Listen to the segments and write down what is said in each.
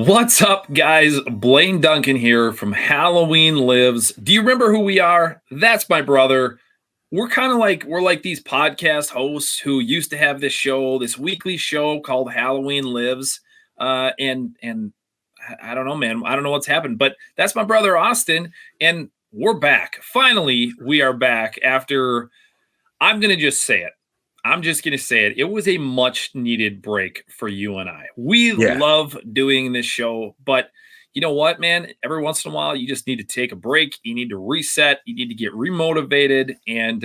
What's up, guys? Blaine Duncan here from Halloween Lives. Do you remember who we are? That's my brother. We're like these podcast hosts who used to have this show, this weekly show called Halloween Lives. And I don't know, man. I don't know what's happened, but that's my brother Austin, and we're back. Finally, we are back after. I'm gonna just say it. I'm just going to say it. It was a much needed break for you and I. We love doing this show, but you know what, man? Every once in a while, you just need to take a break. You need to reset. You need to get remotivated, and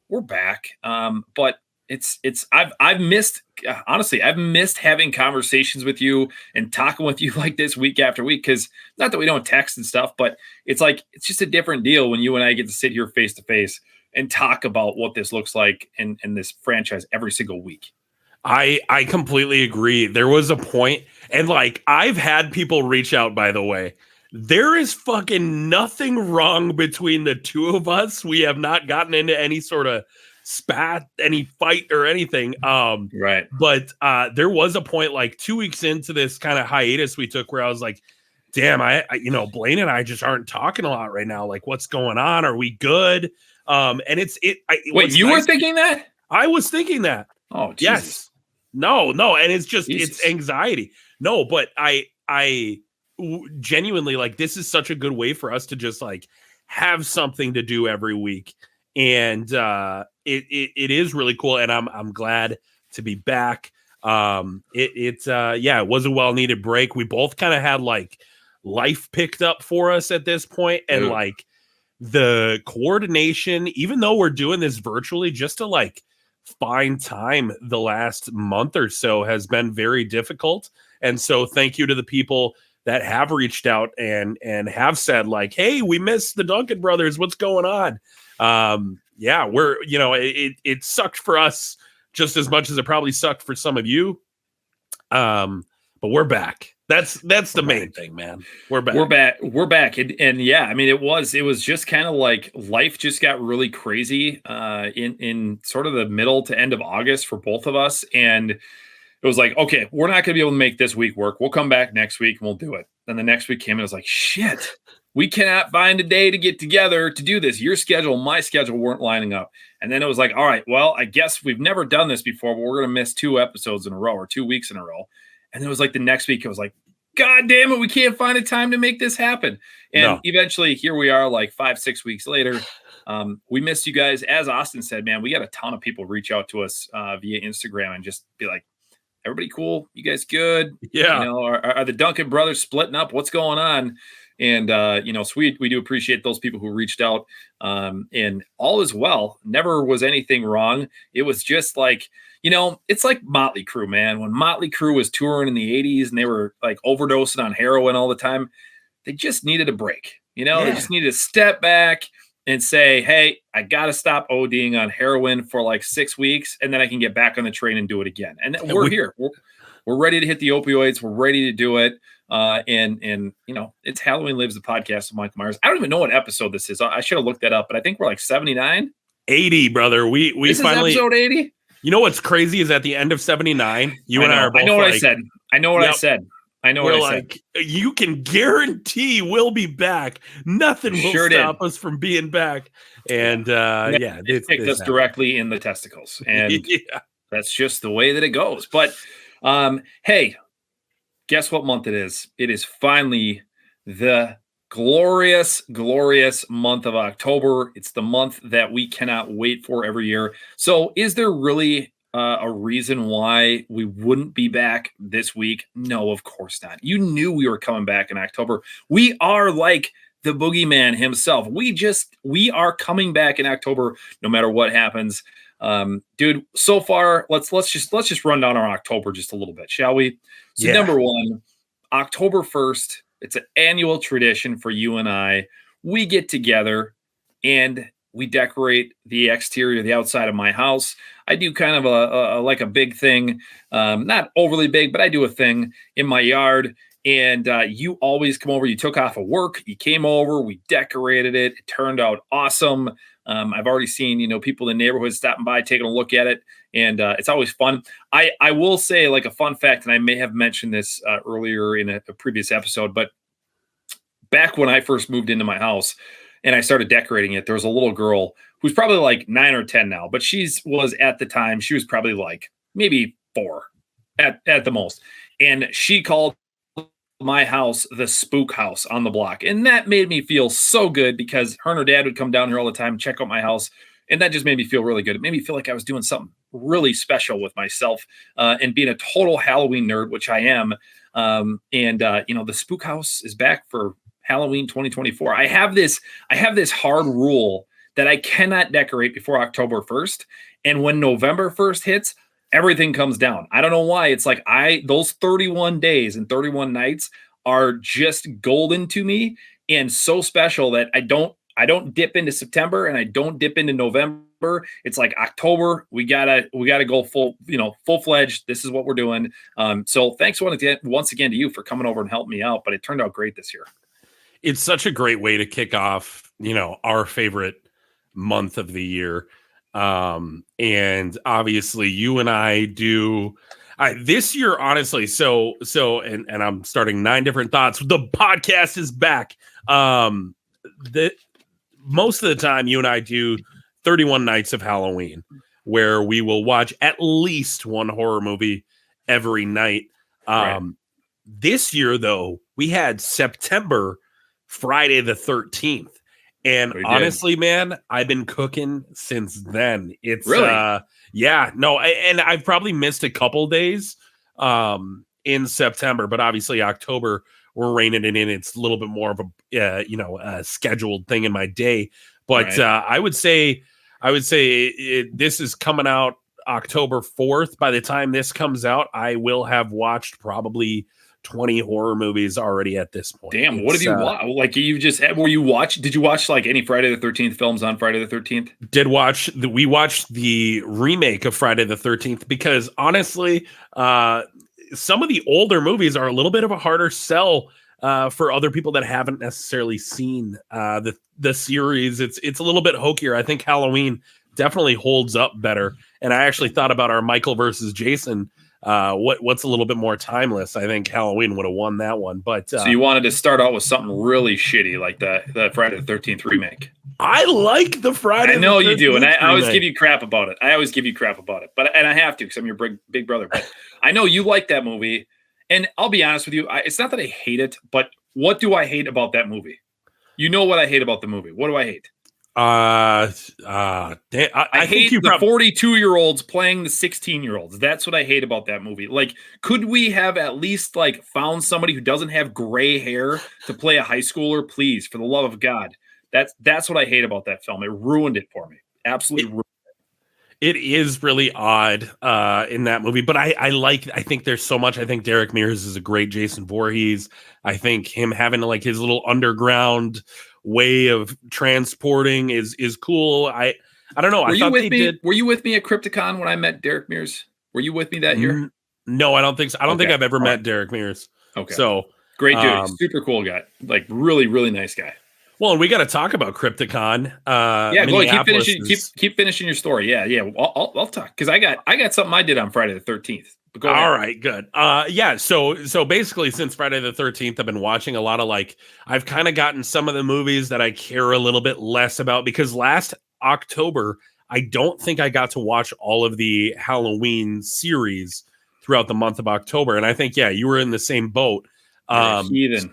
we're back. But I've missed, honestly, I've missed having conversations with you and talking with you like this week after week. Because not that we don't text and stuff, but it's just a different deal when you and I get to sit here face to face and talk about what this looks like in this franchise every single week. I completely agree. There was a point, and I've had people reach out, by the way. There is fucking nothing wrong between the two of us. We have not gotten into any sort of spat, any fight or anything. Right. But there was a point 2 weeks into this kind of hiatus we took where I was like, damn, I Blaine and I just aren't talking a lot right now. Like, what's going on? Are we good? Wait, you were thinking that? I was thinking that. Oh, Jesus. Yes. No. And it's just, it's anxiety. No, but I genuinely this is such a good way for us to just have something to do every week. And it is really cool. And I'm glad to be back. It was a well-needed break. We both kind of had life picked up for us at this point. And the coordination, even though we're doing this virtually, just to find time the last month or so has been very difficult. And so thank you to the people that have reached out and have said hey, we miss the Duncan brothers. What's going on? We're, it sucked for us just as much as it probably sucked for some of you. But we're back. That's the main thing, man. We're back. And yeah, I mean, it was just kind of life just got really crazy in sort of the middle to end of August for both of us. And it was okay, we're not going to be able to make this week work. We'll come back next week and we'll do it. Then the next week came and it was shit, we cannot find a day to get together to do this. Your schedule, my schedule weren't lining up. And then it was all right, well, I guess we've never done this before, but we're going to miss 2 episodes in a row or 2 weeks in a row. And then it was the next week, it was God damn it, we can't find a time to make this happen. And eventually here we are 5-6 weeks later. We missed you guys. As Austin said, man, we got a ton of people reach out to us via Instagram and just be everybody cool? You guys good? Yeah. Are the Duncan brothers splitting up? What's going on? And, so we do appreciate those people who reached out, and all is well. Never was anything wrong. It was just it's like Motley Crue, man. When Motley Crue was touring in the 80s and they were overdosing on heroin all the time, they just needed a break. They just needed to step back and say, hey, I got to stop ODing on heroin for 6 weeks, and then I can get back on the train and do it again. And we're here. We're ready to hit the opioids. We're ready to do it. And it's Halloween Lives, the podcast of Mike Myers. I don't even know what episode this is. I should have looked that up, but I think we're 79. 80, brother. We this finally is episode 80. You know what's crazy is at the end of 79, you and I are both I know what I said. I know what I said. You can guarantee we'll be back. Nothing will stop us from being back. And it kicked us directly in the testicles. And that's just the way that it goes. But hey, guess what month it is? It is finally the glorious, glorious month of October. It's the month that we cannot wait for every year. So is there really a reason why we wouldn't be back this week? No, of course not. You knew we were coming back in October. We are like the boogeyman himself. We are coming back in October no matter what happens. Dude, so far, let's just run down our October just a little bit, shall we? So number one, October 1st, it's an annual tradition for you and I. We get together and we decorate the exterior, the outside of my house. I do kind of a big thing, not overly big, but I do a thing in my yard. And you always come over. You took off of work. You came over. We decorated it. It turned out awesome. I've already seen, people in the neighborhood stopping by, taking a look at it. And it's always fun. I will say, like, a fun fact, and I may have mentioned this earlier in a previous episode, but back when I first moved into my house and I started decorating it, there was a little girl who's probably like 9 or 10 now, but was at the time, she was probably like maybe 4 at the most. And she called my house the spook house on the block. And that made me feel so good because her and her dad would come down here all the time and check out my house. And that just made me feel really good. It made me feel like I was doing something really special with myself and being a total Halloween nerd, which I am. The spook house is back for Halloween 2024. I have this hard rule that I cannot decorate before October 1st. And when November 1st hits, everything comes down. I don't know why. It's like those 31 days and 31 nights are just golden to me and so special that I don't dip into September and I don't dip into November. It's like October, we gotta go full-fledged. This is what we're doing. So thanks once again to you for coming over and helping me out, but it turned out great this year. It's such a great way to kick off, our favorite month of the year. And obviously you and I do this year, honestly. So, and I'm starting 9 different thoughts. The podcast is back. Most of the time you and I do 31 nights of Halloween where we will watch at least one horror movie every night. Right. This year though, we had September Friday the 13th. And honestly, man, I've been cooking since then. It's really, and I've probably missed a couple days in September, but obviously October we're reining it in. It's a little bit more of a scheduled thing in my day. But right. I would say this is coming out October 4th. By the time this comes out, I will have watched probably 20 horror movies already at this point. Damn, what have you watched? Like did you watch like any Friday the 13th films on Friday the 13th? We watched the remake of Friday the 13th because honestly, some of the older movies are a little bit of a harder sell for other people that haven't necessarily seen the series. It's a little bit hokier. I think Halloween definitely holds up better. And I actually thought about our Michael versus Jason. What's a little bit more timeless? I think Halloween would have won that one. But so you wanted to start out with something really shitty like the Friday the 13th remake. I like the Friday. I know you do, and I always give you crap about it. But I have to because I'm your big brother. But I know you like that movie, and I'll be honest with you. It's not that I hate it, but what do I hate about that movie? You know what I hate about the movie? What do I hate? I hate the 42-year-olds playing the 16-year-olds. That's what I hate about that movie. Like, could we have at least like found somebody who doesn't have gray hair to play a high schooler, please? For the love of God, that's what I hate about that film. It ruined it for me. Absolutely ruined it. It is really odd in that movie, but I think there's so much. I think Derek Mears is a great Jason Voorhees. I think him having like his little underground way of transporting is cool. I don't know. Were you with me at Crypticon when I met Derek Mears? Were you with me that year? No, I don't think so. I don't think I've ever met Derek Mears. Okay. So great dude. Super cool guy. Like really, really nice guy. Well, and we got to talk about Crypticon. Yeah, go ahead. Keep finishing your story. Yeah. I'll talk because I got something I did on Friday the 13th. Go ahead. All right, good. So basically, since Friday the 13th, I've been watching a lot of I've kind of gotten some of the movies that I care a little bit less about because last October, I don't think I got to watch all of the Halloween series throughout the month of October, and I think you were in the same boat. Heathen.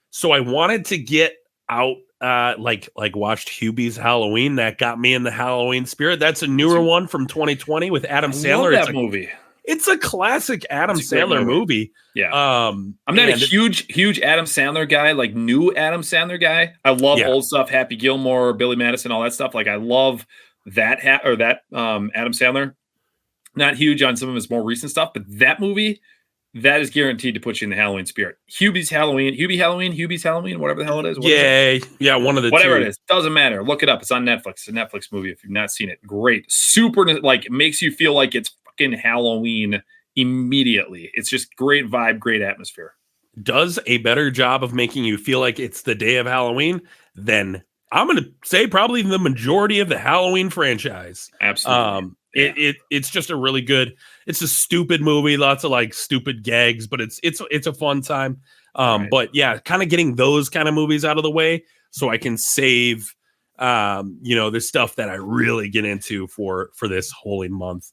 So I wanted to get out. Watched Hubie's Halloween. That got me in the Halloween spirit. That's a newer one from 2020 with Adam Sandler. Love that movie. It's a classic Adam Sandler movie. Yeah. I'm not a huge Adam Sandler guy, like new Adam Sandler guy. I love old stuff, Happy Gilmore, Billy Madison, all that stuff. Like I love that Adam Sandler. Not huge on some of his more recent stuff, but that movie, that is guaranteed to put you in the Halloween spirit. Hubie's Halloween, whatever the hell it is. One of the whatever two. It is. Doesn't matter. Look it up. It's on Netflix. It's a Netflix movie if you've not seen it. Great. Super, makes you feel like it's fucking Halloween immediately. It's just great vibe, great atmosphere. does a better job of making you feel like it's the day of Halloween than I'm going to say probably the majority of the Halloween franchise. Absolutely. It's just a really good, it's a stupid movie, lots of like stupid gags, but it's a fun time. Right. But yeah, kind of getting those kind of movies out of the way so I can save the stuff that I really get into for this holy month.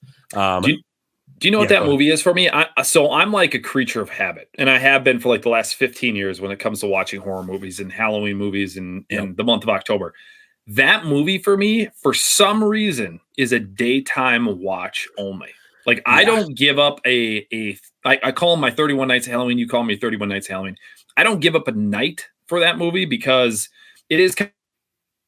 Do you know what that movie is for me? So I'm like a creature of habit, and I have been for like the last 15 years when it comes to watching horror movies and Halloween movies in the month of October. That movie for me, for some reason, is a daytime watch only. Like I don't give up I call them my 31 Nights of Halloween. You call me 31 Nights of Halloween. I don't give up a night for that movie because it is kind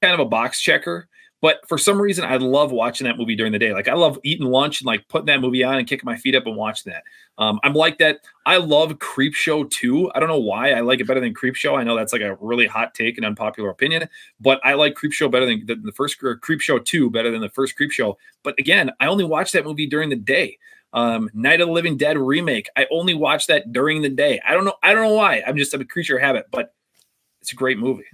of a box checker. But for some reason, I love watching that movie during the day. Like I love eating lunch and like putting that movie on and kicking my feet up and watching that. I'm like that. I love Creepshow 2. I don't know why I like it better than Creepshow. I know that's like a really hot take and unpopular opinion, but I like Creepshow better than the first Creepshow 2 better than the first Creepshow. But again, I only watch that movie during the day. Night of the Living Dead remake. I only watch that during the day. I don't know why. I'm a creature of habit, but it's a great movie.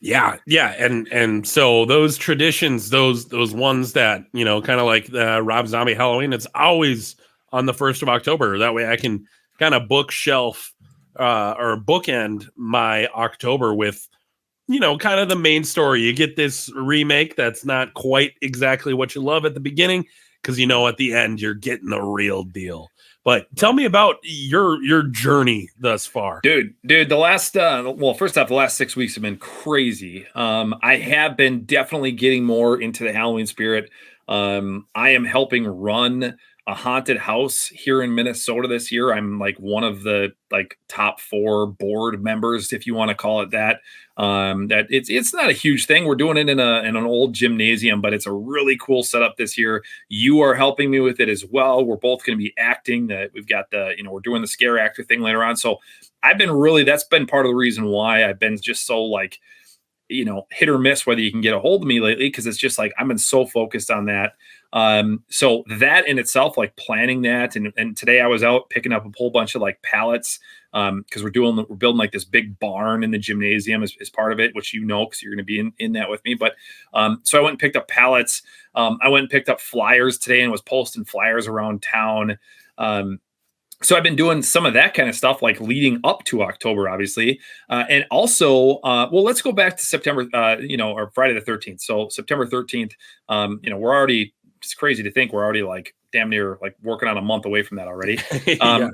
Yeah. And so those traditions, those ones that, kind of like the Rob Zombie Halloween, it's always on the 1st of October. That way I can kind of bookshelf or bookend my October with, kind of the main story. You get this remake that's not quite exactly what you love at the beginning because, at the end you're getting the real deal. But tell me about your journey thus far. Dude, the last, first off, the last 6 weeks have been crazy. I have been definitely getting more into the Halloween spirit. I am helping run a haunted house here in Minnesota this year. I'm like one of the top 4 board members, if you want to call it that. That it's not a huge thing. We're doing it in an old gymnasium, but it's a really cool setup this year. You are helping me with it as well. We're both going to be acting. We've got we're doing the scare actor thing later on. So I've been that's been part of the reason why I've been just so hit or miss whether you can get a hold of me lately, because it's just like I've been so focused on that. So that in itself, like planning that, and today I was out picking up a whole bunch of like pallets because we're building like this big barn in the gymnasium as part of it, which because you're going to be in that with me. But so I went and picked up pallets. I went and picked up flyers today and was posting flyers around town. So I've been doing some of that kind of stuff, like leading up to October, obviously. And also, let's go back to September, or Friday the 13th. So September 13th, we're already, it's crazy to think we're already like damn near like working on a month away from that already.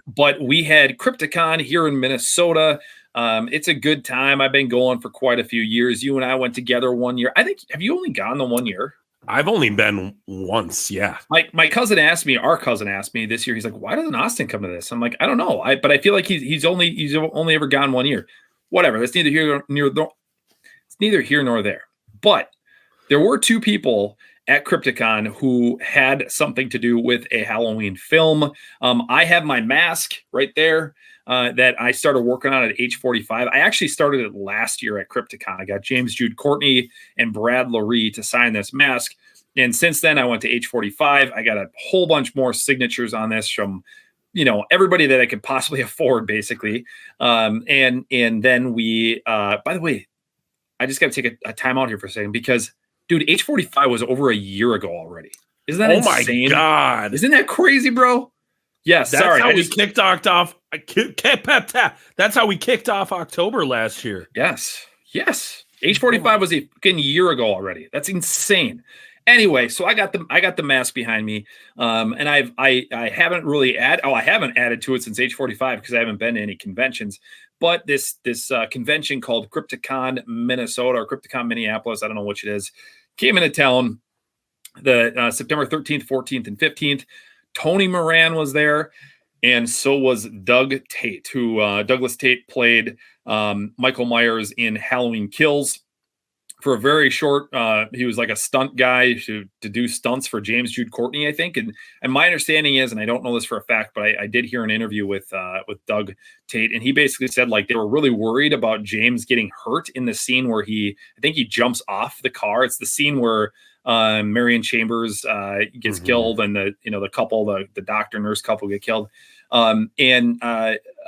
But we had Crypticon here in Minnesota. It's a good time. I've been going for quite a few years. You and I went together one year. I think, have you only gone the 1 year? I've only been once. Yeah. My cousin asked me, our cousin asked me this year. He's like, why doesn't Austin come to this? I'm like, I don't know. But I feel like he's only ever gone 1 year. Whatever. That's neither here nor there. But there were 2 people at Crypticon who had something to do with a Halloween film. I have my mask right there that I started working on at age 45. I actually started it last year at Crypticon. I got James Jude Courtney and Brad Lurie to sign this mask. And since then, I went to age 45. I got a whole bunch more signatures on this from everybody that I could possibly afford, basically. And then we, by the way, I just got to take a time out here for a second because, dude, age 45 was over a year ago already. Isn't that insane? Oh my God. Isn't that crazy, bro? Yes. That's how we kicked off. That's how we kicked off October last year. Yes. Age 45 was a fucking year ago already. That's insane. Anyway, so I got the mask behind me, and I haven't really I haven't added to it since age 45 because I haven't been to any conventions. But this convention called Crypticon Minnesota or Crypticon Minneapolis, I don't know which it is, came into town the September 13th, 14th, and 15th. Tony Moran was there, and so was Doug Tate, who Douglas Tate played Michael Myers in Halloween Kills. For a very short, he was like a stunt guy to do stunts for James Jude Courtney, I think. And my understanding is, and I don't know this for a fact, but I did hear an interview with Doug Tate, and he basically said like they were really worried about James getting hurt in the scene where I think he jumps off the car. It's the scene where Marion Chambers gets killed, and the couple, the doctor nurse couple get killed. And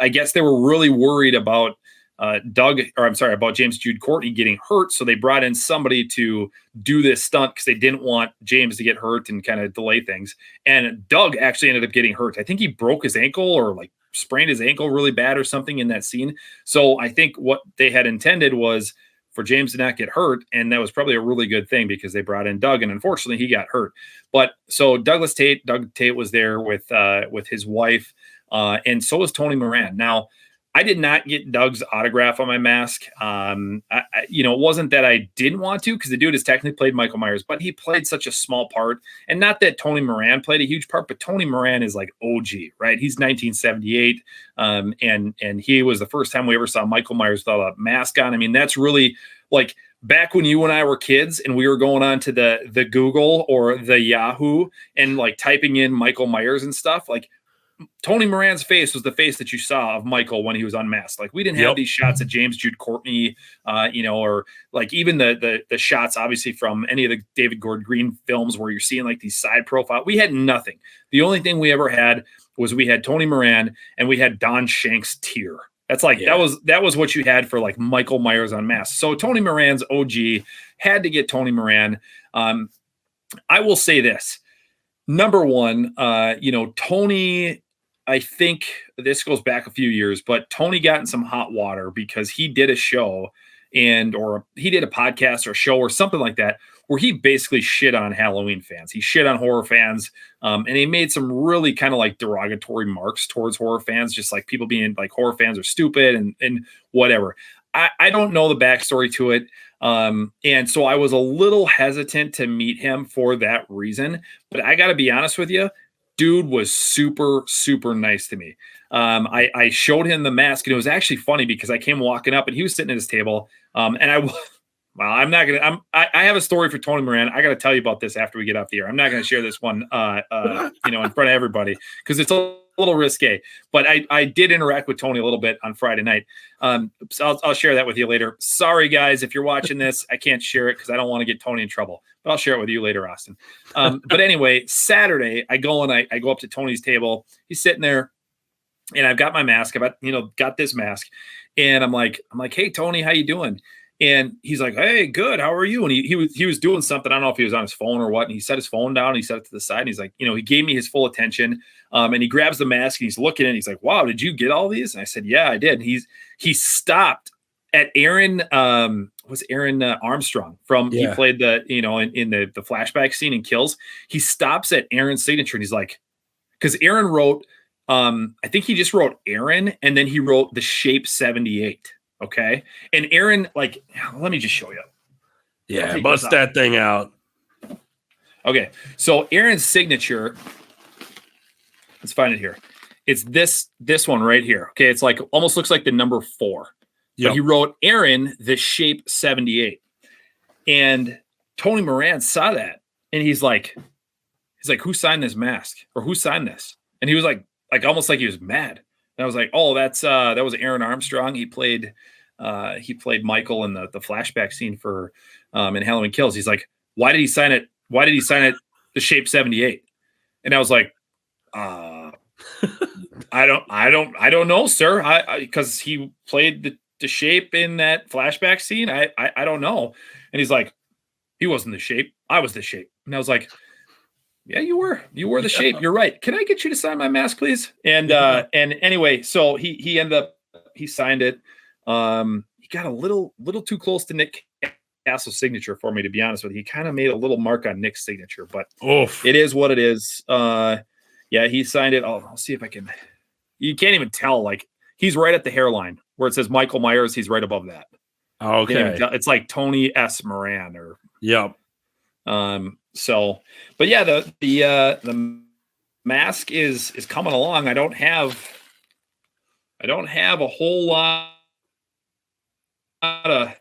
I guess they were really worried about about James Jude Courtney getting hurt. So they brought in somebody to do this stunt because they didn't want James to get hurt and kind of delay things. And Doug actually ended up getting hurt. I think he broke his ankle or like sprained his ankle really bad or something in that scene. So I think what they had intended was for James to not get hurt. And that was probably a really good thing because they brought in Doug, and unfortunately he got hurt. But so Doug Tate was there with his wife. And so was Tony Moran. Now, I did not get Doug's autograph on my mask. It wasn't that I didn't want to, because the dude has technically played Michael Myers, but he played such a small part. And not that Tony Moran played a huge part, but Tony Moran is like OG, right? He's 1978. And he was the first time we ever saw Michael Myers without a mask on. I mean, that's really like back when you and I were kids and we were going on to the Google or the Yahoo and like typing in Michael Myers and stuff. Like, Tony Moran's face was the face that you saw of Michael when he was unmasked. Like, we didn't have these shots of James Jude Courtney, or like even the shots obviously from any of the David Gordon Green films where you're seeing like these side profile. We had nothing. The only thing we ever had was we had Tony Moran and we had Don Shank's tear. That's like that was what you had for like Michael Myers unmasked. So Tony Moran's OG, had to get Tony Moran. I will say this. Number one, Tony, I think this goes back a few years, but Tony got in some hot water because he did a show or he did a podcast or a show or something like that, where he basically shit on Halloween fans. He shit on horror fans. And he made some really kind of like derogatory marks towards horror fans, just like people being like horror fans are stupid and whatever. I don't know the backstory to it. And so I was a little hesitant to meet him for that reason, but I got to be honest with you, dude was super, super nice to me. I showed him the mask, and it was actually funny because I came walking up and he was sitting at his table. I have a story for Tony Moran. I got to tell you about this after we get off the air. I'm not going to share this one, in front of everybody because it's a little risque, but I did interact with Tony a little bit on Friday night. So I'll share that with you later. Sorry guys, if you're watching this, I can't share it because I don't want to get Tony in trouble, but I'll share it with you later, Austin. But anyway, Saturday I go up to Tony's table. He's sitting there and I've got my mask. Got this mask, and I'm like, hey Tony, how you doing? And he's like, hey, good. How are you? And he was doing something. I don't know if he was on his phone or what. And he set his phone down. And he set it to the side. And he's like, he gave me his full attention. And he grabs the mask and he's looking at it. He's like, wow, did you get all these? And I said, yeah, I did. And he stopped at Aaron. Was Aaron Armstrong from? He played in the flashback scene in Kills. He stops at Aaron's signature and he's like, because Aaron wrote, I think he just wrote Aaron, and then he wrote the shape 78. Okay. And Aaron, like, let me just show you. Yeah, bust that thing out. Okay. So Aaron's signature, let's find it here. It's this one right here. Okay. It's like almost looks like the number 4. Yep. But he wrote Aaron, the shape 78. And Tony Moran saw that. And he's like, who signed this mask? Or who signed this? And he was like almost like he was mad. And I was like, oh, that was Aaron Armstrong. He played Michael in the flashback scene for in Halloween Kills. He's like, why did he sign it? Why did he sign it the shape 78? And I was like, I don't know, sir. Because he played the shape in that flashback scene. I don't know. And he's like, he wasn't the shape. I was the shape. And I was like, yeah, you were the shape. You're right. Can I get you to sign my mask, please? And and anyway, so he ended up, he signed it. He got a little too close to Nick Castle's signature for me, to be honest with you. He kind of made a little mark on Nick's signature, but it is what it is. He signed it. I'll see if I can. You can't even tell. Like, he's right at the hairline where it says Michael Myers. He's right above that. Okay, it's like Tony S. Moran or So, but yeah, the mask is coming along. I don't have a whole lot of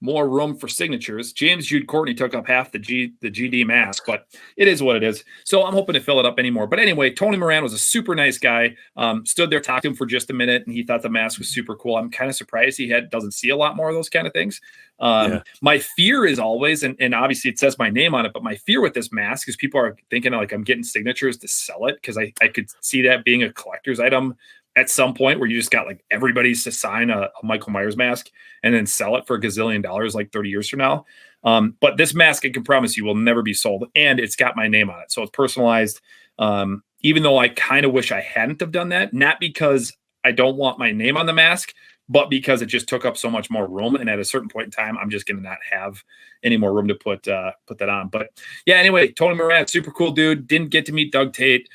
more room for signatures. James Jude Courtney took up half the GD mask, but it is what it is. So I'm hoping to fill it up anymore. But anyway, Tony Moran was a super nice guy. Stood there, talked to him for just a minute, and he thought the mask was super cool. I'm kind of surprised he doesn't see a lot more of those kind of things. My fear is always, and obviously it says my name on it, but my fear with this mask is people are thinking like I'm getting signatures to sell it, because I could see that being a collector's item at some point where you just got like everybody's to sign a Michael Myers mask and then sell it for $1 gazillion like 30 years from now. But this mask, I can promise you, will never be sold, and it's got my name on it, so it's personalized. Even though I kind of wish I hadn't have done that, not because I don't want my name on the mask, but because it just took up so much more room. And at a certain point in time, I'm just going to not have any more room to put that on. But yeah, anyway, Tony Moran, super cool dude. Didn't get to meet Doug Tate.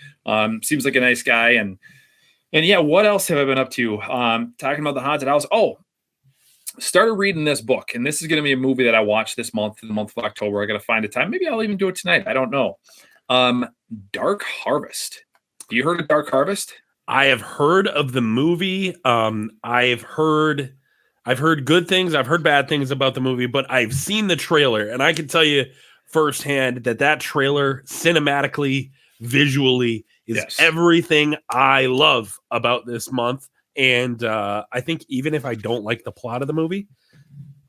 Seems like a nice guy. And yeah, what else have I been up to? Talking about the haunted house. Oh, started reading this book, and this is going to be a movie that I watched this month, in the month of October. I got to find a time. Maybe I'll even do it tonight. I don't know. Dark Harvest. You heard of Dark Harvest? I have heard of the movie. I've heard good things. I've heard bad things about the movie, but I've seen the trailer, and I can tell you firsthand that trailer, cinematically, visually, is everything I love about this month. And I think even if I don't like the plot of the movie,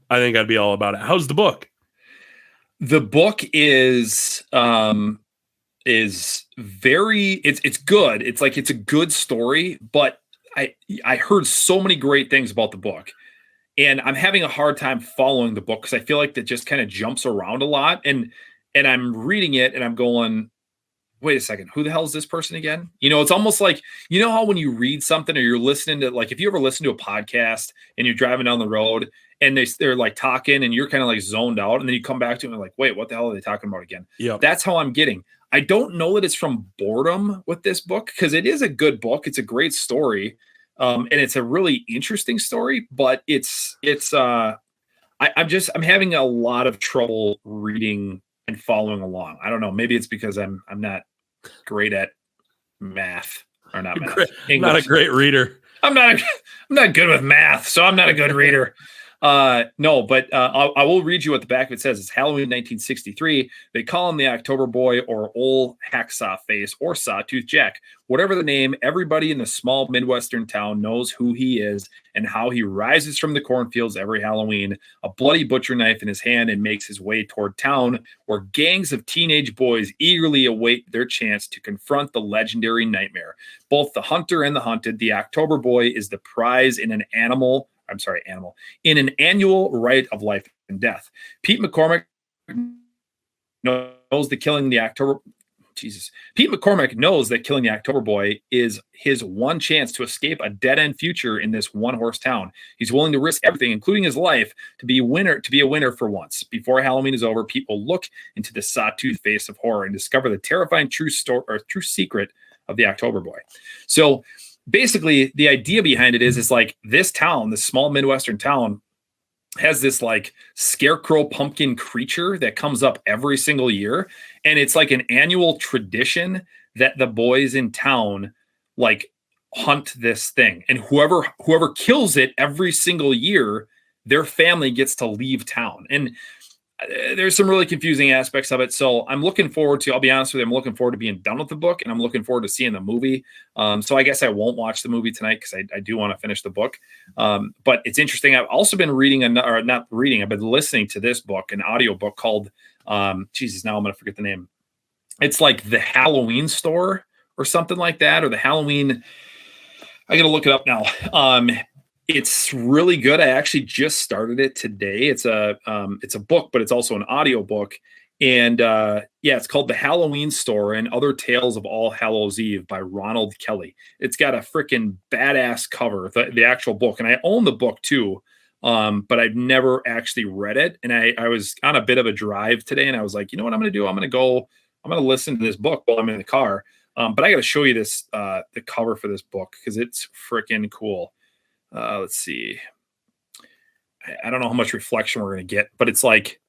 I think I'd be all about it. How's the book? The book is very, it's good. It's like, it's a good story, but I heard so many great things about the book, and I'm having a hard time following the book because I feel like that just kind of jumps around a lot, and I'm reading it and I'm going, wait a second, who the hell is this person again? You know, it's almost like, you know how when you read something or you're listening to, like, if you ever listen to a podcast and you're driving down the road and they're like talking and you're kind of like zoned out, and then you come back to it and like, wait, what the hell are they talking about again? Yeah, that's how I'm getting. I don't know that it's from boredom with this book, because it is a good book. It's a great story. And it's a really interesting story, but I'm having a lot of trouble reading and following along. I don't know. Maybe it's because I'm not great at math, or not math. English. Not a great reader. I'm not good with math, so I'm not a good reader. No, but I will read you what the back of it says. It's Halloween 1963. They call him the October Boy, or Ol' Hacksaw Face, or Sawtooth Jack. Whatever the name, everybody in the small Midwestern town knows who he is and how he rises from the cornfields every Halloween, a bloody butcher knife in his hand, and makes his way toward town, where gangs of teenage boys eagerly await their chance to confront the legendary nightmare. Both the hunter and the hunted, the October Boy is the prize in an in an annual rite of life and death. Pete McCormick knows that killing the October Boy is his one chance to escape a dead-end future in this one-horse town. He's willing to risk everything, including his life, to be a winner for once. Before Halloween is over, Pete will look into the sawtooth face of horror and discover the terrifying true secret of the October Boy. So basically, the idea behind it is like, this town, this small Midwestern town, has this like scarecrow pumpkin creature that comes up every single year. And it's like an annual tradition that the boys in town like hunt this thing. And whoever kills it every single year, their family gets to leave town. And there's some really confusing aspects of it. So I'm looking forward to, I'll be honest with you, I'm looking forward to being done with the book, and I'm looking forward to seeing the movie. So I guess I won't watch the movie tonight, because I do want to finish the book. But it's interesting. I've also been I've been listening to this book, an audio book called, now I'm going to forget the name. It's like The Halloween Store or something like that, or the Halloween. I got to look it up now. It's really good. I actually just started it today. It's a book, but it's also an audio book. And it's called The Halloween Store and Other Tales of All Hallows Eve by Ronald Kelly. It's got a freaking badass cover, the actual book. And I own the book too, but I've never actually read it. And I was on a bit of a drive today, and I was like, you know what I'm going to do? I'm going to listen to this book while I'm in the car. But I got to show you this, the cover for this book, because it's freaking cool. Let's see. I don't know how much reflection we're going to get, but it's like,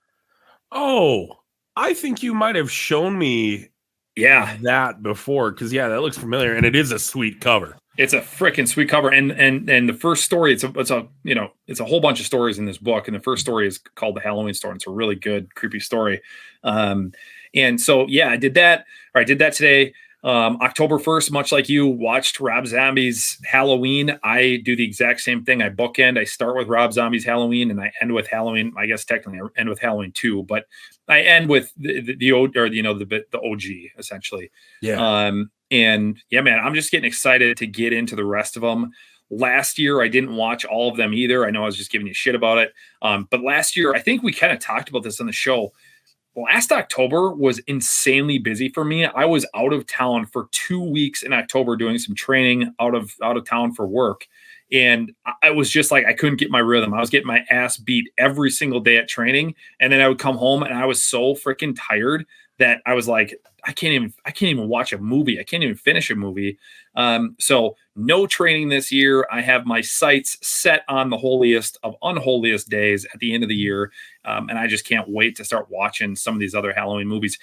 oh, I think you might have shown me that before, because that looks familiar, and it is a sweet cover. It's a freaking sweet cover, and the first story, it's a whole bunch of stories in this book, and the first story is called The Halloween Store, and it's a really good creepy story. And so I did that. Or I did that today. October 1st, much like you watched Rob Zombie's Halloween, I do the exact same thing. I bookend. I start with Rob Zombie's Halloween, and I end with Halloween. I guess technically I end with Halloween 2, but I end with the OG essentially. Yeah. And yeah, man, I'm just getting excited to get into the rest of them. Last year, I didn't watch all of them either. I know I was just giving you shit about it. But last year, I think we kind of talked about this on the show. Last October was insanely busy for me. I was out of town for 2 weeks in October doing some training out of town for work. And I was just like, I couldn't get my rhythm. I was getting my ass beat every single day at training. And then I would come home and I was so freaking tired that I was like, I can't even watch a movie. I can't even finish a movie. So no training this year. I have my sights set on the holiest of unholiest days at the end of the year. And I just can't wait to start watching some of these other Halloween movies.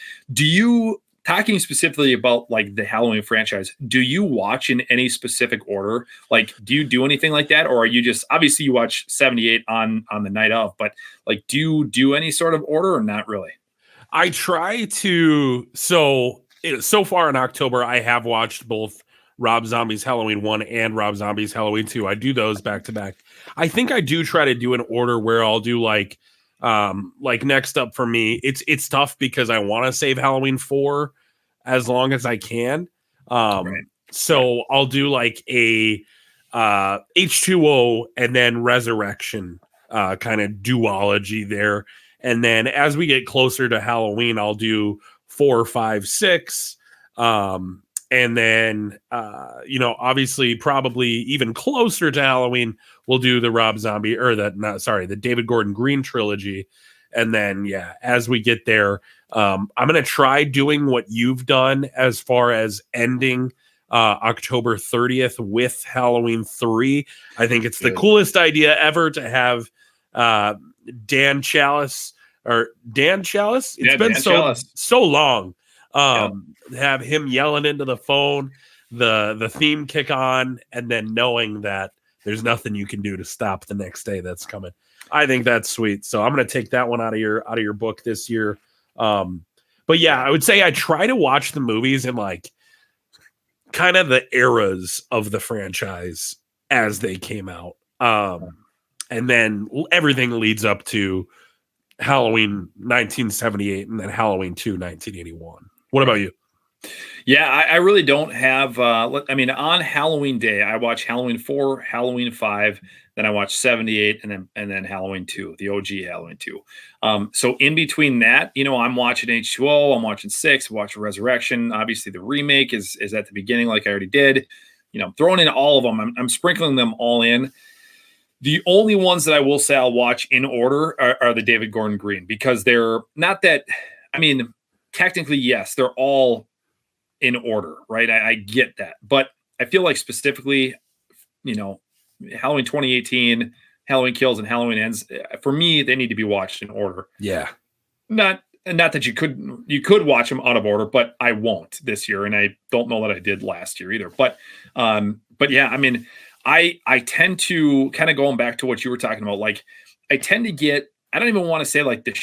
Talking specifically about like the Halloween franchise, do you watch in any specific order? Like, do you do anything like that? Or are you just, obviously you watch 78 on the night of, but like, do you do any sort of order or not really? I try to. So far in October, I have watched both Rob Zombie's Halloween 1 and Rob Zombie's Halloween 2. I do those back to back. I think I do try to do an order where I'll do like next up for me. It's tough because I want to save Halloween 4 as long as I can. Right. So I'll do like a H2O and then Resurrection kind of duology there. And then as we get closer to Halloween, I'll do 4, 5, 6. And then, obviously probably even closer to Halloween, we'll do the Rob Zombie the David Gordon Green trilogy. And then, yeah, as we get there, I'm going to try doing what you've done as far as ending October 30th with Halloween 3. I think it's the coolest idea ever to have Dan Chalice. It's been so long. Have him yelling into the phone, the theme kick on, and then knowing that there's nothing you can do to stop the next day that's coming. I think that's sweet. So I'm going to take that one out of your book this year. But yeah, I would say I try to watch the movies in like kind of the eras of the franchise as they came out. And then everything leads up to Halloween 1978 and then Halloween 2 1981. What about you? Yeah, I really don't have on Halloween day I watch Halloween 4, Halloween 5, then I watch 78 and then Halloween 2, the OG Halloween 2. So in between that, I'm watching H2O, I'm watching 6, I'm watching Resurrection. Obviously the remake is at the beginning like I already did. Throwing in all of them. I'm sprinkling them all in. The only ones that I will say I'll watch in order are the David Gordon Green, because they're not that, technically, yes, they're all in order, right? I get that. But I feel like specifically, Halloween 2018, Halloween Kills, and Halloween Ends, for me, they need to be watched in order. Yeah. Not that you could watch them out of order, but I won't this year. And I don't know that I did last year either. But yeah, I tend to kind of going back to what you were talking about. Like, I tend to get, I don't even want to say like the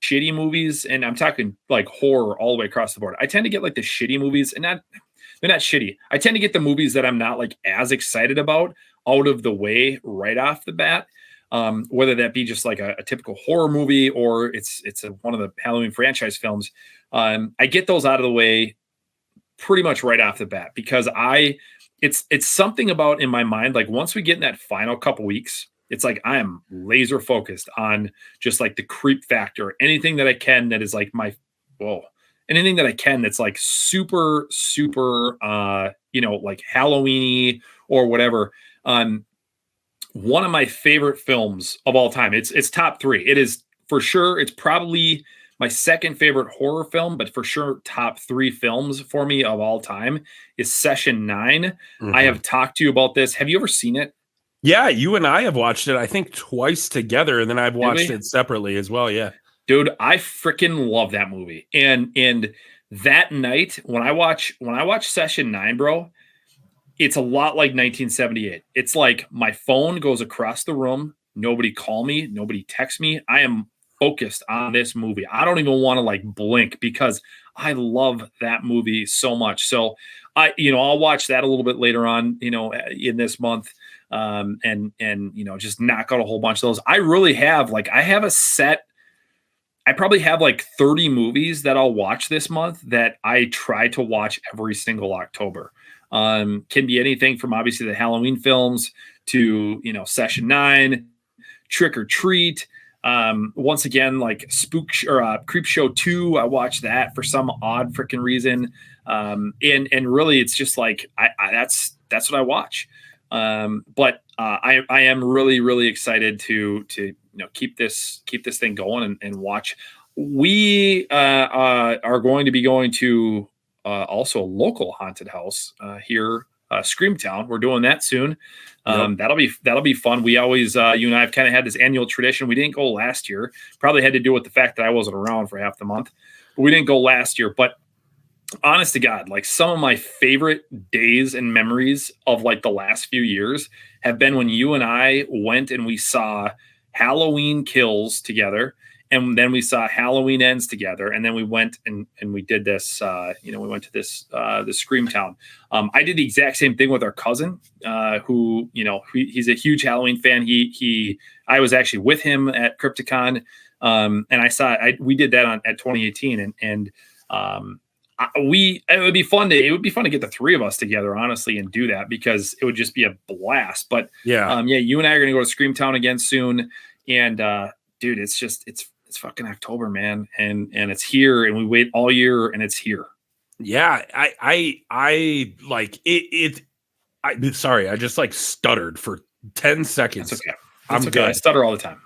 shitty movies, and I'm talking like horror all the way across the board. I tend to get like the shitty movies, and they're not shitty. I tend to get the movies that I'm not like as excited about out of the way right off the bat. Whether that be just like a typical horror movie or it's one of the Halloween franchise films. I get those out of the way pretty much right off the bat, because it's something about in my mind, like once we get in that final couple weeks, it's like I am laser focused on just like the creep factor, anything that I can that is like anything that I can that's like super, super, like Halloween-y or whatever. One of my favorite films of all time. It's top 3. It is for sure. It's probably my second favorite horror film, but for sure top 3 films for me of all time is Session 9. Mm-hmm. I have talked to you about this. Have you ever seen it? Yeah, you and I have watched it, I think, twice together, and then I've watched it separately as well. Yeah, dude, I freaking love that movie. And that night when I watch Session 9, bro, it's a lot like 1978. It's like my phone goes across the room. Nobody call me. Nobody text me. I am focused on this movie. I don't even want to like blink because I love that movie so much. So I'll watch that a little bit later on, in this month. And just knock out a whole bunch of those. I really have I have a set. I probably have like 30 movies that I'll watch this month that I try to watch every single October. Can be anything from obviously the Halloween films to, Session 9, Trick or Treat. Once again, like Creep Show 2, I watched that for some odd freaking reason. And really it's just like, that's what I watch. But I am really, really excited to keep this thing going and watch. We are going to be going to also a local haunted house here, Screamtown. We're doing that soon. Yep. That'll be fun. We always you and I have kind of had this annual tradition. We didn't go last year. Probably had to do with the fact that I wasn't around for half the month. But we didn't go last year. But honest to God, like some of my favorite days and memories of like the last few years have been when you and I went and we saw Halloween Kills together. And then we saw Halloween Ends together. And then we went and we did this, we went to this Screamtown. I did the exact same thing with our cousin, who, he's a huge Halloween fan. I was actually with him at Crypticon. And we did that at 2018. And it would be fun to get the three of us together, honestly, and do that because it would just be a blast. But you and I are going to go to Screamtown again soon. And, dude, it's fucking October, man. And it's here and we wait all year and it's here. Yeah. I like it. Sorry. I just like stuttered for 10 seconds. That's okay. I'm okay. good. I stutter all the time.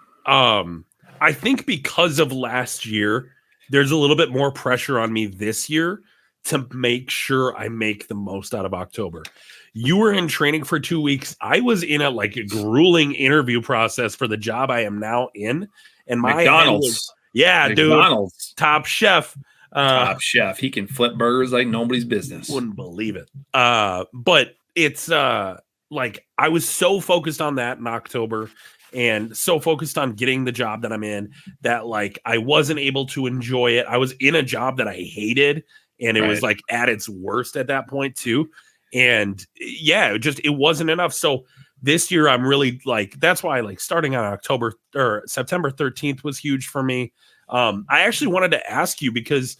I think because of last year, there's a little bit more pressure on me this year to make sure I make the most out of October. You were in training for 2 weeks. I was in a grueling interview process for the job I am now in. And my McDonald's. McDonald's. Dude. Top chef. Top chef. He can flip burgers like nobody's business. Wouldn't believe it. But it's I was so focused on that in October and so focused on getting the job that I'm in that I wasn't able to enjoy it. I was in a job that I hated and it was at its worst at that point too. And it wasn't enough. So this year I'm really that's why starting on October or September 13th was huge for me. I actually wanted to ask you because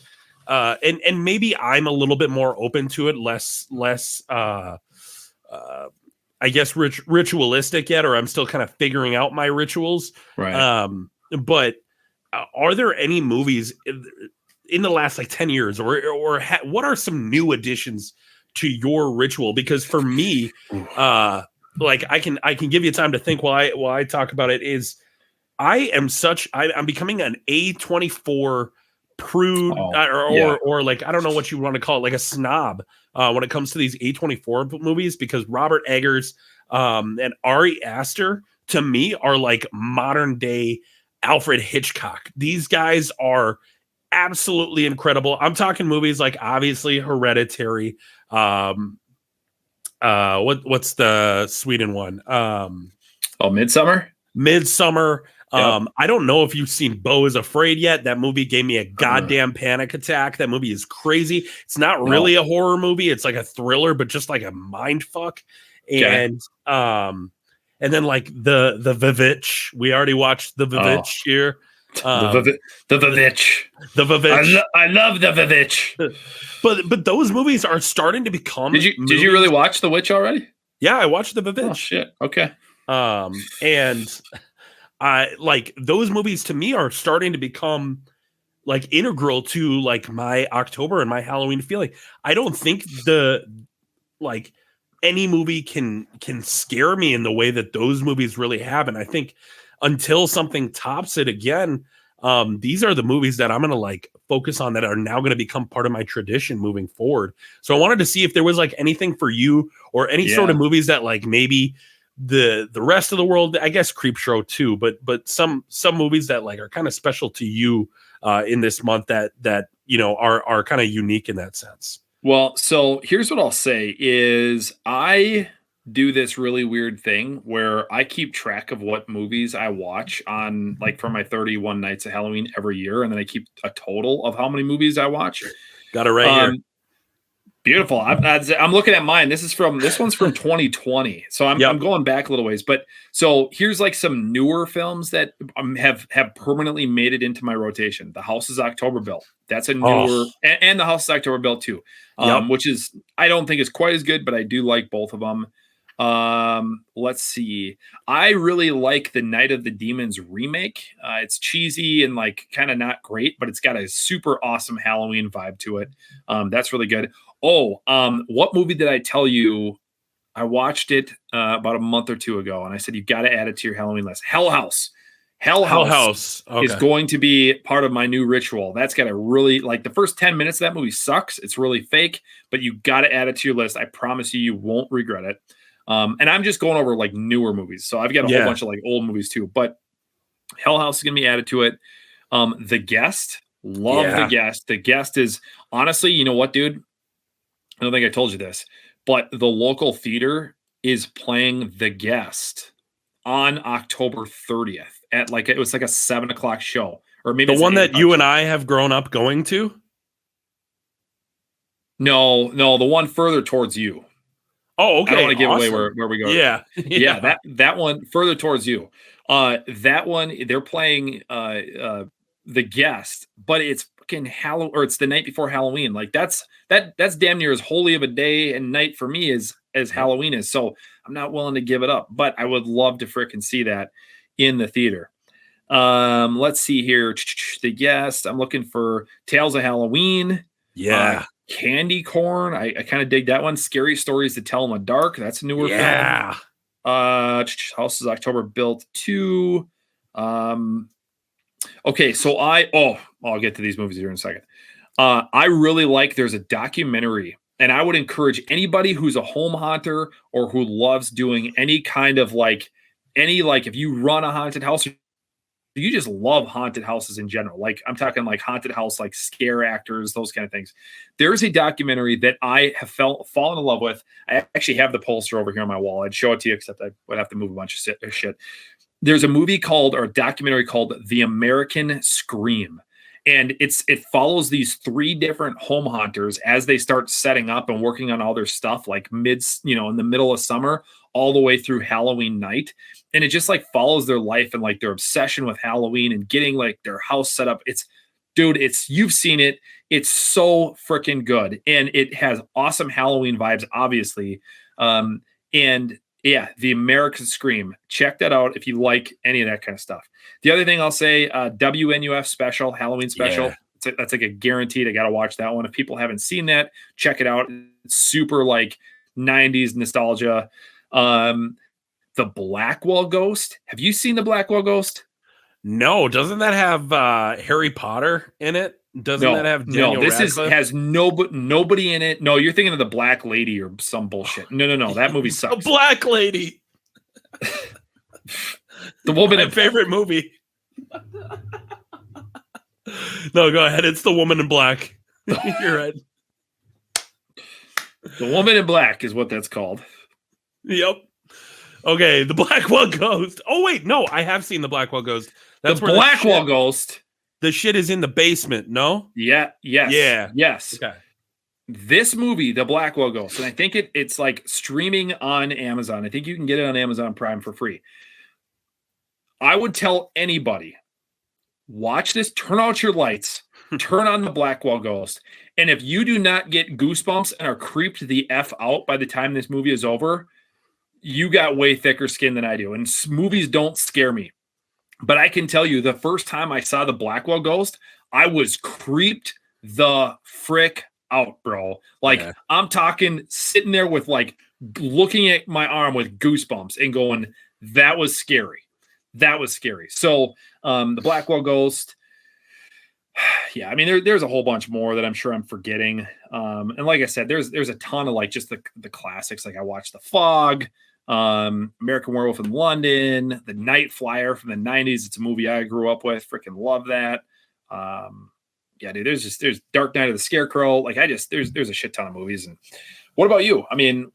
and maybe I'm a little bit more open to it, less I guess ritualistic yet, or I'm still kind of figuring out my rituals. Right. But are there any movies in the last 10 years or what are some new additions to your ritual? Because for me, I can give you time to think while I talk about it. Is I'm becoming an A24 prude or I don't know what you want to call it, a snob when it comes to these A24 movies, because Robert Eggers and Ari Aster to me are modern day Alfred Hitchcock. These guys are absolutely incredible. I'm talking movies obviously Hereditary. What's the Sweden one? Midsummer. Yep. I don't know if you've seen Beau is Afraid yet. That movie gave me a goddamn panic attack. That movie is crazy. It's not really a horror movie. It's a thriller, but just a mind fuck. And and then the Vivitch. We already watched the Vivitch here. The Vivitch. I love the Vivitch. But those movies are starting to become. Did you really watch The Witch already? Yeah, I watched the Vivitch. Oh shit. Okay. And I those movies to me are starting to become integral to my October and my Halloween feeling. I don't think any movie can scare me in the way that those movies really have. And I think until something tops it again, these are the movies that I'm going to focus on that are now going to become part of my tradition moving forward. So I wanted to see if there was anything for you or any sort of movies that maybe the rest of the world, I guess Creep Show too, but some movies that are kind of special to you in this month that are kind of unique in that sense. Well, so here's what I'll say is I do this really weird thing where I keep track of what movies I watch on for my 31 nights of Halloween every year. And then I keep a total of how many movies I watch. Got it right here. Beautiful. I'm looking at mine. This one's from 2020. So I'm going back a little ways. But so here's like some newer films that have permanently made it into my rotation. The House is October Built. That's a newer, and The House is October Built too, which is, I don't think is quite as good, but I do like both of them. Let's see. I really like the Night of the Demons remake. It's cheesy and like kind of not great, but it's got a super awesome Halloween vibe to it. That's really good. What movie did I tell you? I watched it about a month or two ago, and I said you got to add it to your Halloween list. Hell House. Hell House is going to be part of my new ritual. That's got a really, like, the first 10 minutes of that movie sucks. It's really fake, but you got to add it to your list. I promise you won't regret it. And I'm just going over like newer movies. So I've got a whole bunch of like old movies too, but Hell House is going to be added to it. The Guest, love The Guest. The Guest is honestly, you know what, dude? I don't think I told you this, but the local theater is playing The Guest on October 30th at like, it was like a 7:00 show, or maybe the one that you and I have grown up going to. No, the one further towards you. Oh, okay. I don't want to give away where we go. Yeah. That one further towards you. That one, they're playing The Guest, but it's fucking Halloween, or it's the night before Halloween. Like that's damn near as holy of a day and night for me as Halloween is. So I'm not willing to give it up, but I would love to fricking see that in the theater. Let's see here. The Guest. I'm looking for Tales of Halloween. Yeah. Candy Corn. I kind of dig that one. Scary Stories to Tell in the Dark. That's a newer film. House is October Built 2. Okay, so I'll get to these movies here in a second. I really like, there's a documentary, and I would encourage anybody who's a home haunter or who loves doing any kind of like, if you run a haunted house, you just love haunted houses in general. Like I'm talking like haunted house, like scare actors, those kind of things. There's a documentary that I have fallen in love with. I actually have the poster over here on my wall. I'd show it to you, except I would have to move a bunch of shit. There's a documentary called The American Scream. And it follows these 3 different home haunters as they start setting up and working on all their stuff, like in the middle of summer, all the way through Halloween night. And it just like follows their life and like their obsession with Halloween and getting like their house set up. You've seen it. It's so freaking good. And it has awesome Halloween vibes, obviously. And yeah, The American Scream. Check that out if you like any of that kind of stuff. The other thing I'll say, WNUF special, Halloween special. Yeah. That's like a guaranteed. I got to watch that one. If people haven't seen that, check it out. It's super like 90s nostalgia. The Blackwell Ghost. Have you seen The Blackwell Ghost? No. Doesn't that have Harry Potter in it? Doesn't that have Daniel Radcliffe? Has nobody in it. No, you're thinking of The Black Lady or some bullshit. No. That movie sucks. The Black Lady. The woman. My favorite movie. No, go ahead. It's The Woman in Black. You're right. The Woman in Black is what that's called. Yep. Okay, The Blackwell Ghost. Oh, wait. No, I have seen The Blackwell Ghost. That's the Blackwell Ghost. The shit is in the basement, no? Yeah. Yes. Yeah. Yes. Okay. This movie, The Blackwell Ghost, and I think it's like streaming on Amazon. I think you can get it on Amazon Prime for free. I would tell anybody, watch this, turn out your lights, turn on The Blackwell Ghost, and if you do not get goosebumps and are creeped the F out by the time this movie is over, you got way thicker skin than I do. And movies don't scare me. But I can tell you, the first time I saw The Blackwell Ghost, I was creeped the frick out, bro. Like, yeah. I'm talking sitting there with like looking at my arm with goosebumps and going, that was scary. That was scary. So The Blackwell Ghost. Yeah, I mean, there's a whole bunch more that I'm sure I'm forgetting. And like I said, there's a ton of like just the classics. Like I watched The Fog, American Werewolf in London, The Night Flyer from the 90s. It's a movie I grew up with. Freaking love that. Yeah, dude, there's Dark Knight of the Scarecrow. Like there's a shit ton of movies. And what about you? I mean,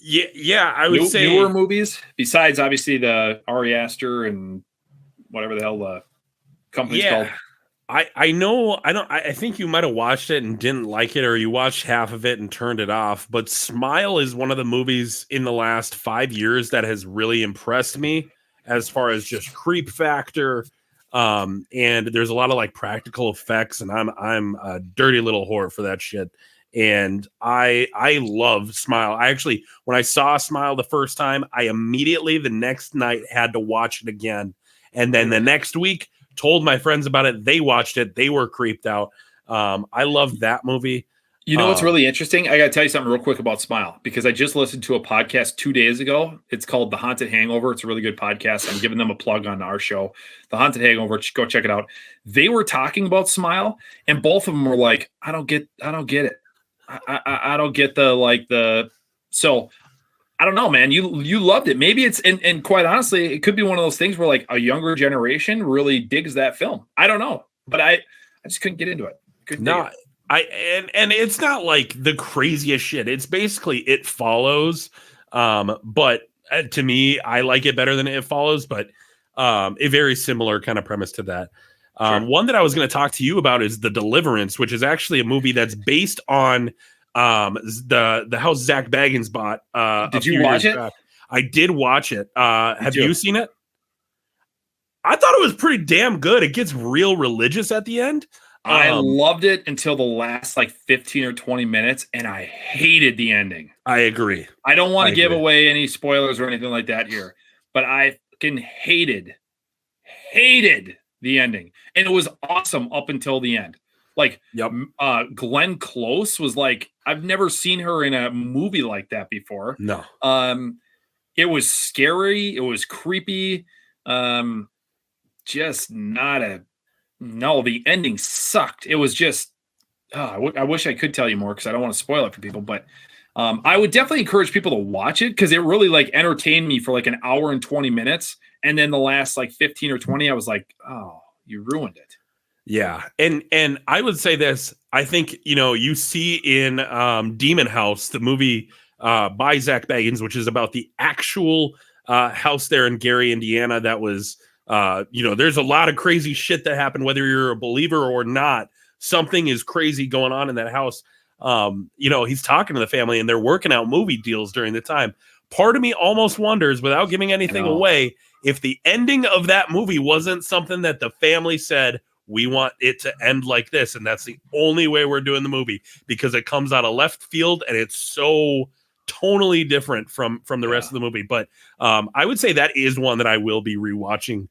yeah, I would say newer movies besides obviously the Ari Aster and whatever the hell the company's called. I know I think you might have watched it and didn't like it, or you watched half of it and turned it off. But Smile is one of the movies in the last 5 years that has really impressed me as far as just creep factor. And there's a lot of like practical effects, and I'm a dirty little whore for that shit. And I love Smile. I actually, when I saw Smile the first time, I immediately the next night had to watch it again, and then the next week told my friends about it. They watched it. They were creeped out. I love that movie. You know what's really interesting? I got to tell you something real quick about Smile, because I just listened to a podcast 2 days ago. It's called The Haunted Hangover. It's a really good podcast. I'm giving them a plug on our show, The Haunted Hangover. Go check it out. They were talking about Smile, and both of them were like, I don't get it. I don't get so I don't know, man. You loved it. Maybe it's and quite honestly, it could be one of those things where like a younger generation really digs that film. I don't know, but I just couldn't get into it. No, and it's not like the craziest shit. It's basically It Follows, but to me, I like it better than It Follows. But a very similar kind of premise to that. Sure. One that I was going to talk to you about is The Deliverance, which is actually a movie that's based on the house Zach Baggins bought. Did you watch it? Back. I did watch it. Have you seen it? I thought it was pretty damn good. It gets real religious at the end. I loved it until the last like 15 or 20 minutes, and I hated the ending. I agree. I don't want to give away any spoilers or anything like that here, but I fucking hated the ending. And it was awesome up until the end. Like, Glenn Close was like, I've never seen her in a movie like that before. No. It was scary. It was creepy. Just not the ending sucked. It was just, I wish I could tell you more because I don't want to spoil it for people, but I would definitely encourage people to watch it because it really like entertained me for like an hour and 20 minutes. And then the last like 15 or 20, I was like, oh, you ruined it. Yeah. And I would say this, I think, you see in Demon House, the movie by Zach Baggins, which is about the actual house there in Gary, Indiana. That was, there's a lot of crazy shit that happened, whether you're a believer or not. Something is crazy going on in that house. He's talking to the family and they're working out movie deals during the time. Part of me almost wonders, without giving anything away, if the ending of that movie wasn't something that the family said, we want it to end like this, and that's the only way we're doing the movie, because it comes out of left field and it's so tonally different from the rest of the movie. But I would say that is one that I will be rewatching.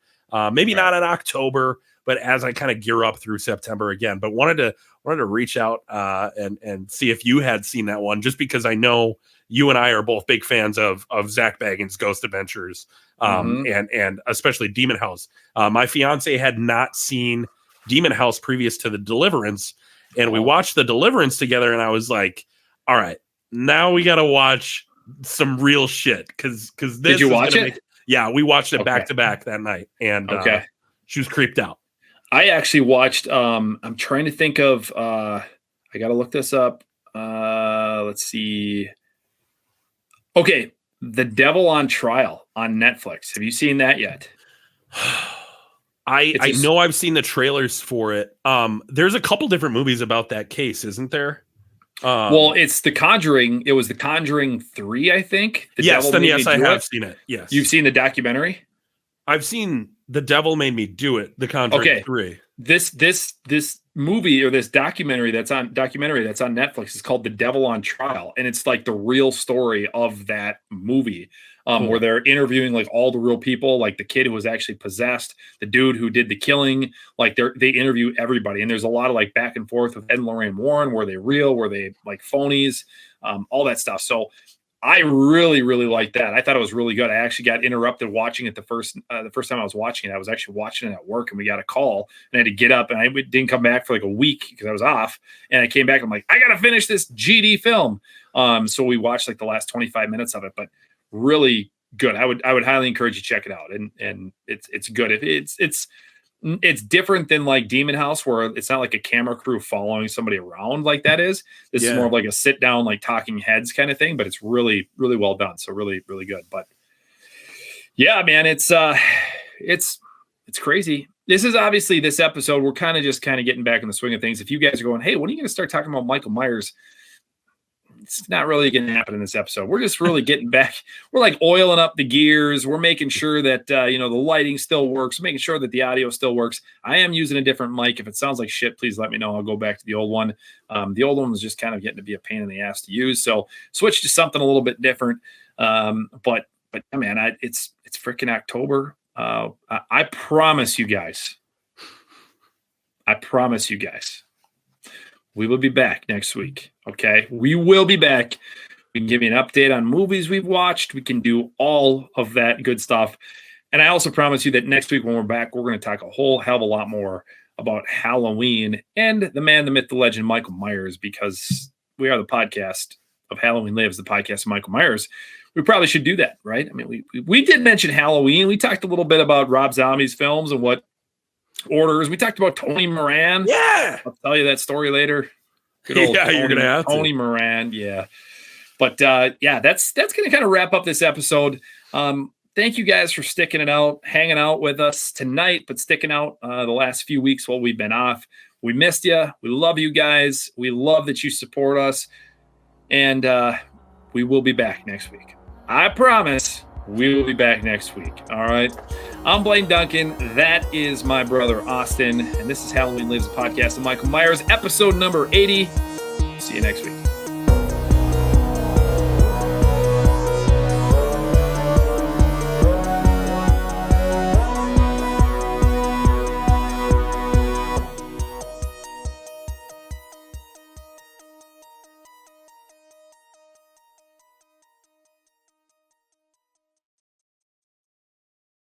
Maybe not in October, but as I kind of gear up through September again. But wanted to reach out and see if you had seen that one, just because I know you and I are both big fans of Zach Baggins' Ghost Adventures, and especially Demon House. My fiance had not seen Demon House previous to The Deliverance, and we watched The Deliverance together, and I was like, all right, now we got to watch some real shit. Because this Did you watch it? Yeah, we watched it back to back that night, and she was creeped out. I actually watched, I'm trying to think of, I got to look this up. Let's see. Okay. The Devil on Trial on Netflix. Have you seen that yet? I know I've seen the trailers for it. There's a couple different movies about that case, isn't there? Well, it's The Conjuring. It was The Conjuring 3, I think. I have seen it. Yes. You've seen the documentary? I've seen The Devil Made Me Do It, The Conjuring 3. This movie or this documentary that's on Netflix is called The Devil on Trial, and it's like the real story of that movie. Where they're interviewing like all the real people, like the kid who was actually possessed, the dude who did the killing, like they interview everybody. And there's a lot of like back and forth with Ed and Lorraine Warren. Were they real? Were they like phonies? All that stuff. So I really, really liked that. I thought it was really good. I actually got interrupted watching it the first time I was watching it. I was actually watching it at work, and we got a call, and I had to get up, and I didn't come back for like a week because I was off. And I came back. I'm like, I got to finish this GD film. So we watched like the last 25 minutes of it, but really good. I would highly encourage you to check it out. And it's good. It's different than like Demon House, where it's not like a camera crew following somebody around like that is. This is more of like a sit down, like talking heads kind of thing, but it's really, really well done. So really, really good. But yeah, man, it's It's crazy. This is obviously this episode. We're kind of getting back in the swing of things. If you guys are going, hey, when are you going to start talking about Michael Myers? It's not really going to happen in this episode. We're just really getting back. We're like oiling up the gears. We're making sure that, the lighting still works, making sure that the audio still works. I am using a different mic. If it sounds like shit, please let me know. I'll go back to the old one. The old one was just kind of getting to be a pain in the ass to use. So switch to something a little bit different. But man, it's freaking October. I promise you guys. We will be back next week. Okay. We will be back. We can give you an update on movies we've watched. We can do all of that good stuff. And I also promise you that next week when we're back, we're going to talk a whole hell of a lot more about Halloween and the man, the myth, the legend, Michael Myers, because we are the podcast of Halloween Lives, the podcast of Michael Myers. We probably should do that, right? I mean, we did mention Halloween. We talked a little bit about Rob Zombie's films and what orders. We talked about Tony Moran. Yeah. I'll tell you that story later. Good old Tony, you're going to have Tony Moran. Yeah. But that's going to kind of wrap up this episode. Thank you guys for sticking it out, hanging out with us tonight, but sticking out the last few weeks while we've been off. We missed you. We love you guys. We love that you support us. And we will be back next week. I promise we will be back next week. All right. I'm Blaine Duncan. That is my brother, Austin. And this is Halloween Lives, a podcast of Michael Myers, episode number 80. See you next week.